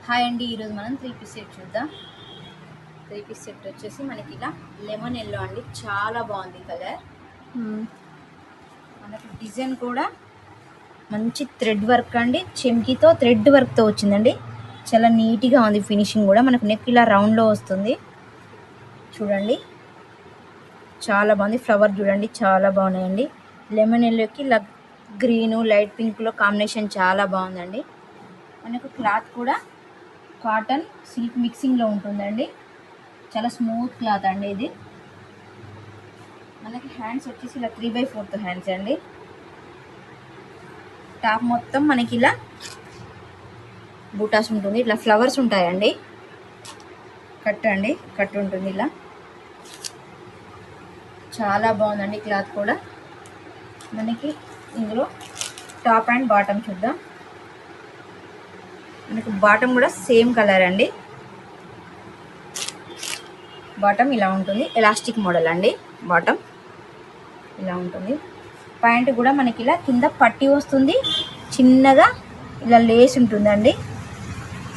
Hi అండి, ఈరోజు మనం 3 పీస్ సెట్ చూద్దాం. 3 పీస్ సెట్ వచ్చేసి మనకి ఇలా లెమన్ ఎల్లో అండి, చాలా బాగుంది కలర్. మనకి డిజైన్ కూడా మంచి థ్రెడ్ వర్క్ అండి, చెమ్కీతో థ్రెడ్ వర్క్తో వచ్చిందండి. చాలా నీట్గా ఉంది ఫినిషింగ్ కూడా. మనకు నెక్ ఇలా రౌండ్లో వస్తుంది చూడండి, చాలా బాగుంది. ఫ్లవర్ చూడండి, చాలా బాగున్నాయండి. లెమన్ ఎల్లోకి ఇలా గ్రీను లైట్ పింక్లో కాంబినేషన్ చాలా బాగుందండి. మనకు క్లాత్ కూడా కాటన్ సిల్క్ మిక్సింగ్లో ఉంటుందండి. చాలా స్మూత్ క్లాత్ అండి ఇది. మనకి హ్యాండ్స్ వచ్చేసి ఇలా 3/4 హ్యాండ్స్ అండి. టాప్ మొత్తం మనకి ఇలా బూటాస్ ఉంటుంది, ఇట్లా ఫ్లవర్స్ ఉంటాయండి. కట్ ఉంటుంది ఇలా. చాలా బాగుందండి క్లాత్ కూడా. మనకి ఇందులో టాప్ అండ్ బాటమ్ చూద్దాం. మనకు బాటమ్ కూడా సేమ్ కలర్ అండి. బాటమ్ ఇలా ఉంటుంది, ఎలాస్టిక్ మోడల్ అండి. బాటమ్ ఇలా ఉంటుంది. ప్యాంట్ కూడా మనకి ఇలా కింద పట్టి వస్తుంది, చిన్నగా ఇలా లేస్ ఉంటుందండి.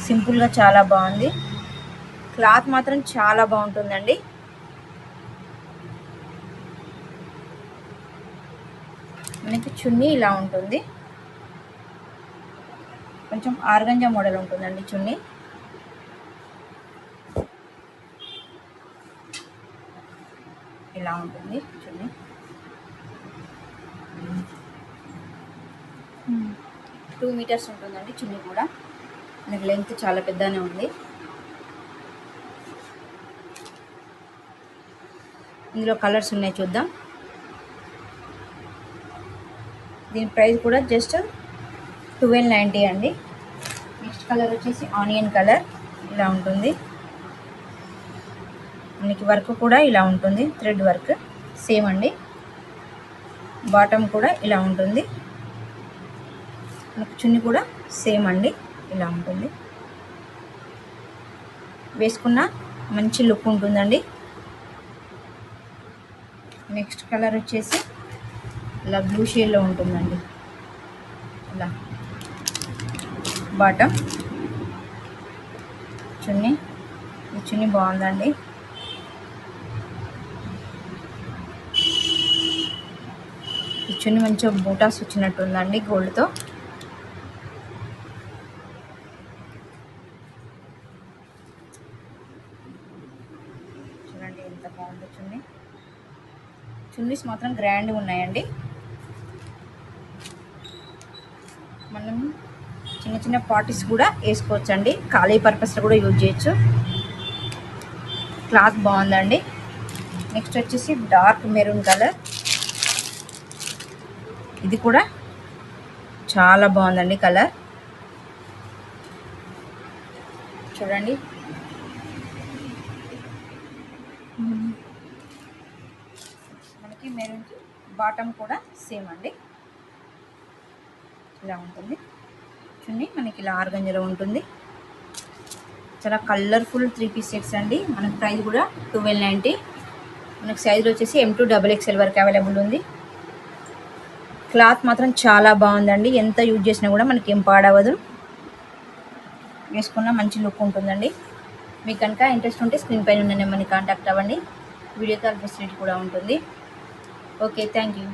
సింపుల్గా చాలా బాగుంది. క్లాత్ మాత్రం చాలా బాగుంటుందండి. మనకి చున్నీ ఇలా ఉంటుంది, కొంచెం ఆర్గంజా మోడల్ ఉంటుందండి చున్నీ. ఇలా ఉంటుంది చున్నీ. 2 మీటర్స్ ఉంటుందండి చున్నీ కూడా. మనకి లెంత్ చాలా పెద్దనే ఉంది. ఇందులో కలర్స్ ఉన్నాయి చూద్దాం. దీని ప్రైస్ కూడా జస్ట్ 1290 అండి. నెక్స్ట్ కలర్ వచ్చేసి ఆనియన్ కలర్. ఇలా ఉంటుంది. మనకి వర్క్ కూడా ఇలా ఉంటుంది, థ్రెడ్ వర్క్ సేమ్ అండి. బాటమ్ కూడా ఇలా ఉంటుంది. మనకు చున్నీ కూడా సేమ్ అండి, ఇలా ఉంటుంది. వేసుకున్న మంచి లుక్ ఉంటుందండి. నెక్స్ట్ కలర్ వచ్చేసి ఇలా బ్లూ షేడ్లో ఉంటుందండి. ఇలా బాటమ్, చున్నీ. ఈ చున్నీ బాగుందండి. ఈ చున్నీ మంచిగా బూటాస్ వచ్చినట్టు ఉందండి గోల్డ్తో. చూడండి ఎంత బాగుందో చున్నీ. చున్నీస్ మాత్రం గ్రాండ్గా ఉన్నాయండి. మనం చిన్న చిన్న పార్టీస్ కూడా వేసుకోవచ్చు అండి, ఖాళీ పర్పస్లో కూడా యూజ్ చేయొచ్చు. క్లాత్ బాగుందండి. నెక్స్ట్ వచ్చేసి డార్క్ మెరూన్ కలర్. ఇది కూడా చాలా బాగుందండి కలర్. చూడండి, మనకి మెరూన్ బాటమ్ కూడా సేమ్ అండి. ఇలా ఉంటుంది చున్నీ. మనకి ఇలా ఆర్గంజలో ఉంటుంది. చాలా కలర్ఫుల్ 3 పీస్ సెట్స్ అండి. మనకి ప్రైస్ కూడా 1290. మనకి సైజులో వచ్చేసి M2 XXL వరకు అవైలబుల్ ఉంది. క్లాత్ మాత్రం చాలా బాగుందండి. ఎంత యూజ్ చేసినా కూడా మనకి ఏం పాడవదు. వేసుకున్న మంచి లుక్ ఉంటుందండి. మీకు కనుక ఇంట్రెస్ట్ ఉంటే స్క్రీన్ పైన ఉన్న నెంబర్ని కాంటాక్ట్ అవ్వండి. వీడియో కాల్ ఫెసిలిటీ కూడా ఉంటుంది. Okay, thank you.